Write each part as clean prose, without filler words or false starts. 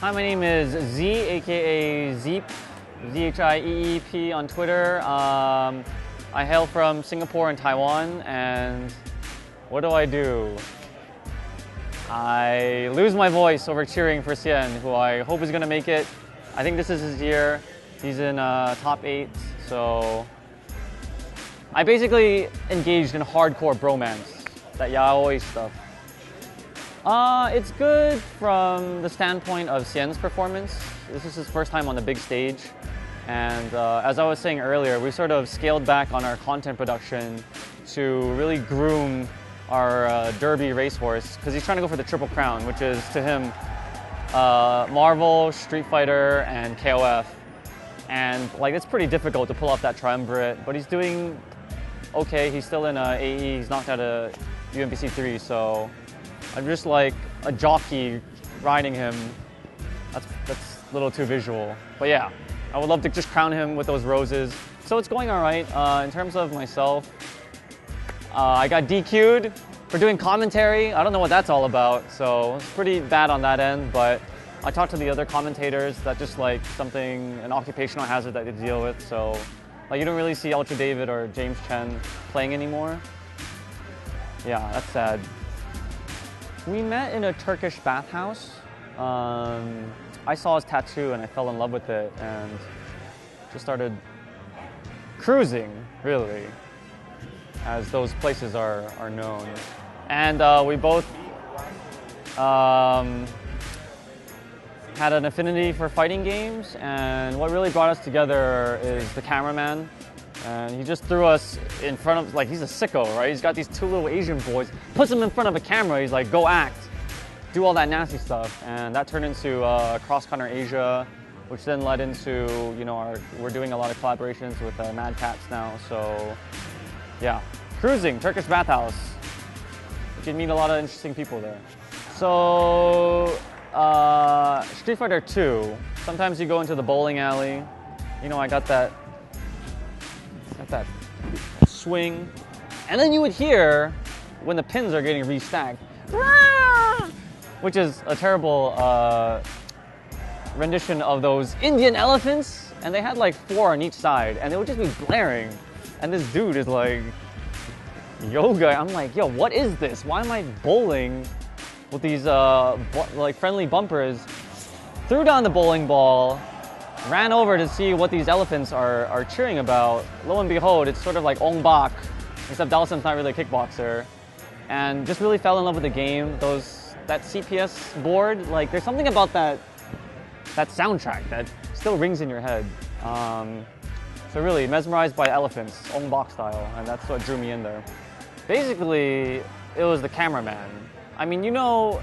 Hi, my name is Z, aka Zeep, Z-H-I-E-E-P on Twitter. I hail from Singapore and Taiwan, and what do? I lose my voice over cheering for Xian, who I hope is going to make it. I think this is his year. He's in top 8, so I basically engaged in hardcore bromance, that yaoi stuff. It's good from the standpoint of Xian's performance. This is his first time on the big stage. And as I was saying earlier, we sort of scaled back on our content production to really groom our Derby racehorse, because he's trying to go for the Triple Crown, which is, to him, Marvel, Street Fighter, and KOF. And like, it's pretty difficult to pull off that triumvirate, but he's doing okay. He's still in AE, he's knocked out a UMPC 3, so I'm just like a jockey riding him. That's a little too visual. But yeah, I would love to just crown him with those roses. So it's going all right. In terms of myself, I got DQ'd for doing commentary. I don't know what that's all about, so it's pretty bad on that end, but I talked to the other commentators. That's just like an occupational hazard that they deal with. So like, you don't really see Ultra David or James Chen playing anymore. Yeah, that's sad. We met in a Turkish bathhouse. I saw his tattoo and I fell in love with it and just started cruising, really, as those places are known. And we both had an affinity for fighting games, and what really brought us together is the cameraman. And he just threw us in front of, like, he's a sicko, right? He's got these two little Asian boys, puts them in front of a camera, he's like, go act, do all that nasty stuff. And that turned into Cross Country Asia, which then led into, you know, we're doing a lot of collaborations with Mad Cats now. So yeah, cruising, Turkish bathhouse. You can meet a lot of interesting people there. So Street Fighter 2, sometimes you go into the bowling alley. You know, I got that swing, and then you would hear when the pins are getting restacked, which is a terrible rendition of those Indian elephants, and they had like 4 on each side, and they would just be blaring, and this dude is like, yoga. I'm like, yo, what is this? Why am I bowling with these like friendly bumpers? Threw down the bowling ball, ran over to see what these elephants are cheering about. Lo and behold, it's sort of like Ong Bak, except Dawson's not really a kickboxer. And just really fell in love with the game. That CPS board, like, there's something about that soundtrack that still rings in your head. So really, mesmerized by elephants, Ong Bak style, and that's what drew me in there. Basically, it was the cameraman. I mean, you know,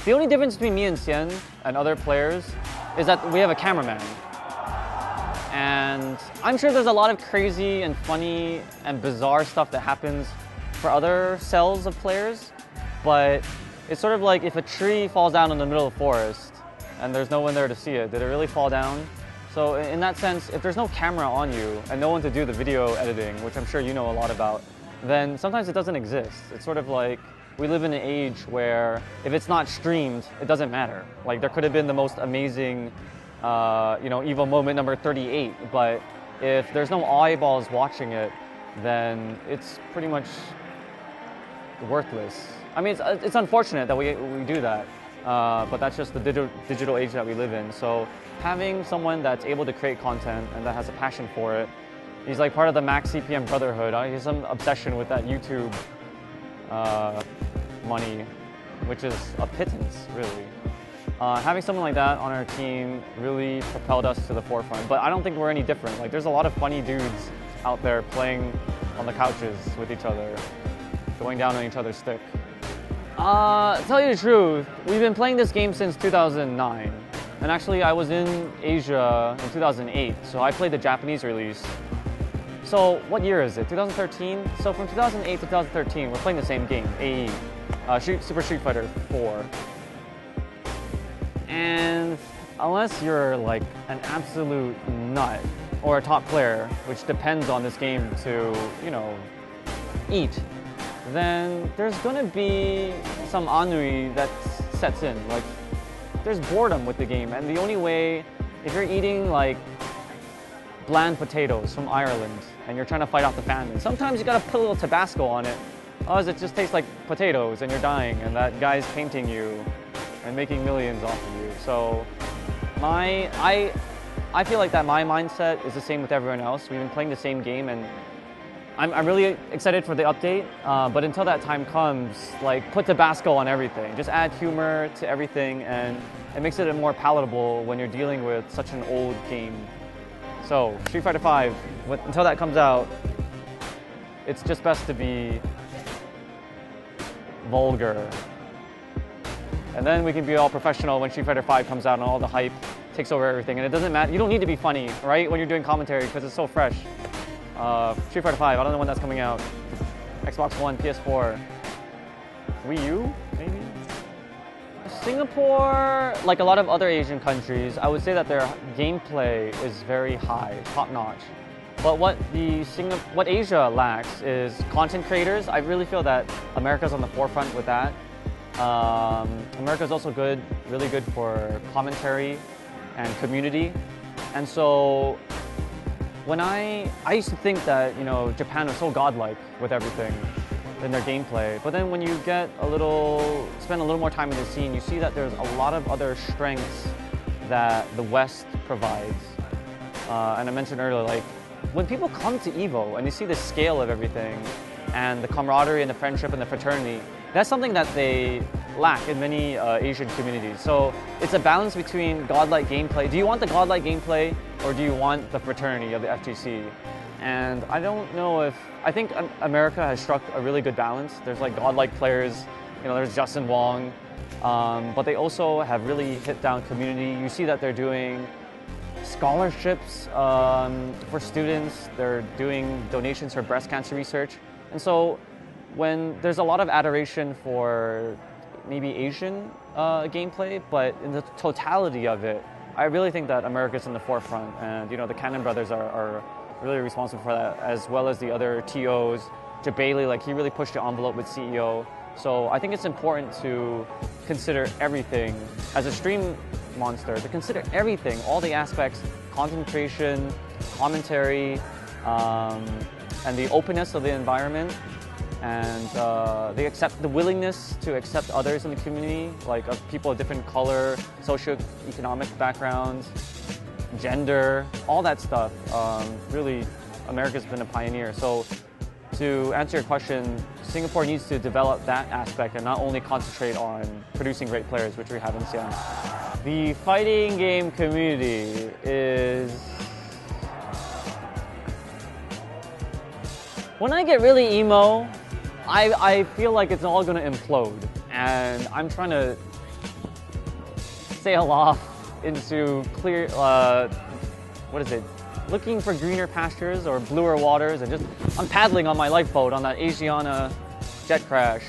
the only difference between me and Xian and other players is that we have a cameraman. And I'm sure there's a lot of crazy and funny and bizarre stuff that happens for other cells of players, but it's sort of like if a tree falls down in the middle of the forest and there's no one there to see it, did it really fall down? So in that sense, if there's no camera on you and no one to do the video editing, which I'm sure you know a lot about, then sometimes it doesn't exist. It's sort of like we live in an age where if it's not streamed, it doesn't matter. Like, there could have been the most amazing you know, EVO moment number 38, but if there's no eyeballs watching it, then it's pretty much worthless. I mean, it's unfortunate that we do that, but that's just the digital age that we live in. So having someone that's able to create content and that has a passion for it, he's like part of the Max CPM Brotherhood. He has some obsession with that YouTube money, which is a pittance, really. Having someone like that on our team really propelled us to the forefront, but I don't think we're any different. Like, there's a lot of funny dudes out there playing on the couches with each other, going down on each other's stick. To tell you the truth, we've been playing this game since 2009, and actually I was in Asia in 2008, so I played the Japanese release. So what year is it? 2013? So from 2008 to 2013, we're playing the same game, AE, Super Street Fighter 4. And unless you're like an absolute nut or a top player, which depends on this game to, you know, eat, then there's gonna be some ennui that sets in. Like, there's boredom with the game, and the only way, if you're eating like bland potatoes from Ireland and you're trying to fight off the famine, sometimes you gotta put a little Tabasco on it, otherwise it just tastes like potatoes and you're dying, and that guy's painting you and making millions off of you. So I feel like that my mindset is the same with everyone else. We've been playing the same game, and I'm really excited for the update, but until that time comes, like, put Tabasco on everything. Just add humor to everything, and it makes it more palatable when you're dealing with such an old game. So, Street Fighter V, until that comes out, it's just best to be vulgar. And then we can be all professional when Street Fighter V comes out and all the hype takes over everything. And it doesn't matter, you don't need to be funny, right, when you're doing commentary, because it's so fresh. Street Fighter V, I don't know when that's coming out. Xbox One, PS4, Wii U, maybe? Singapore, like a lot of other Asian countries, I would say that their gameplay is very high, top-notch. But what Asia lacks is content creators. I really feel that America's on the forefront with that. America's also good, really good for commentary and community. And so when I used to think that, you know, Japan was so godlike with everything in their gameplay, but then when you spend a little more time in the scene, you see that there's a lot of other strengths that the West provides. And I mentioned earlier, like, when people come to EVO and you see the scale of everything and the camaraderie and the friendship and the fraternity, that's something that they lack in many Asian communities. So it's a balance between godlike gameplay. Do you want the godlike gameplay, or do you want the fraternity of the FGC? And I don't know I think America has struck a really good balance. There's like godlike players, you know, there's Justin Wong, but they also have really hit down community. You see that they're doing scholarships for students. They're doing donations for breast cancer research. And so when there's a lot of adoration for maybe Asian gameplay, but in the totality of it, I really think that America's in the forefront, and, you know, the Cannon brothers are really responsible for that, as well as the other TOs. Jabali, like, he really pushed the envelope with CEO. So I think it's important to consider everything as a stream monster, to consider everything, all the aspects, content creation, commentary, and the openness of the environment, and the willingness to accept others in the community, like people of different color, socioeconomic backgrounds, gender, all that stuff. Really, America's been a pioneer. So to answer your question, Singapore needs to develop that aspect and not only concentrate on producing great players, which we have in Xian. The fighting game community is... When I get really emo, I feel like it's all going to implode, and I'm trying to sail off into clear, looking for greener pastures or bluer waters, and I'm paddling on my lifeboat on that Asiana jet crash.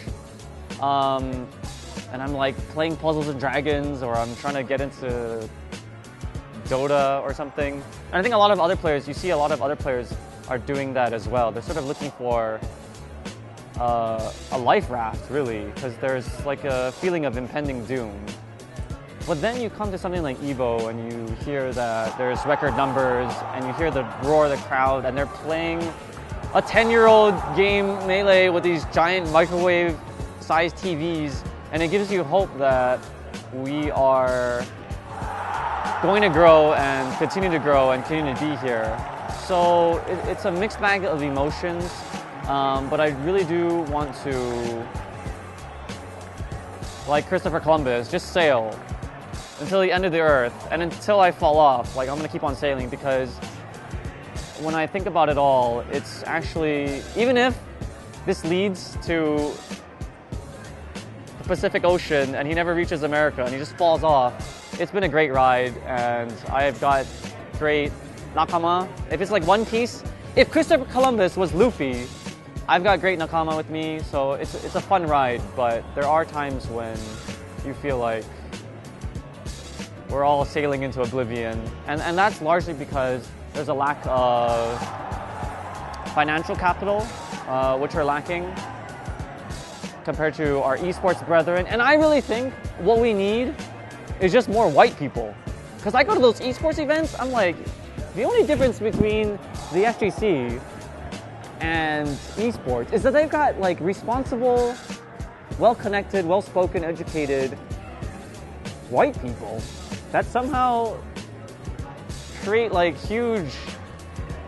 And I'm like playing Puzzles and Dragons, or I'm trying to get into Dota or something. And I think a lot of other players, you see a lot of other players are doing that as well. They're sort of looking for a life raft, really, because there's like a feeling of impending doom. But then you come to something like EVO and you hear that there's record numbers, and you hear the roar of the crowd, and they're playing a 10-year-old game Melee with these giant microwave-sized TVs, and it gives you hope that we are going to grow and continue to grow and continue to be here. So it's a mixed bag of emotions, but I really do want to, like Christopher Columbus, just sail until the end of the earth, and until I fall off. Like, I'm gonna keep on sailing, because when I think about it all, it's actually, even if this leads to the Pacific Ocean and he never reaches America and he just falls off, it's been a great ride, and I've got great nakama. If it's like One Piece, if Christopher Columbus was Luffy, I've got great nakama with me, so it's a fun ride. But there are times when you feel like we're all sailing into oblivion, and that's largely because there's a lack of financial capital, which are lacking compared to our esports brethren. And I really think what we need is just more white people. Because I go to those esports events, I'm like, the only difference between the FGC and esports is that they've got like responsible, well-connected, well-spoken, educated white people that somehow create like huge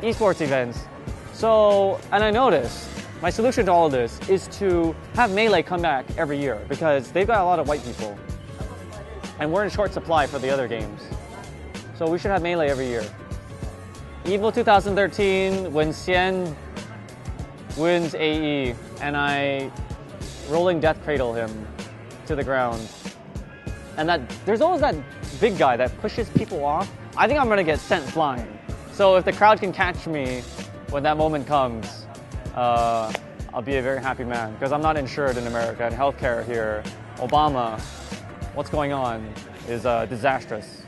esports events. So, and I noticed my solution to all of this is to have Melee come back every year because they've got a lot of white people and we're in short supply for the other games. So we should have Melee every year. EVO 2013, when Xian wins AE and I rolling death cradle him to the ground. And that there's always that big guy that pushes people off. I think I'm gonna get sent flying. So if the crowd can catch me when that moment comes, I'll be a very happy man because I'm not insured in America and healthcare here, Obama, what's going on is disastrous.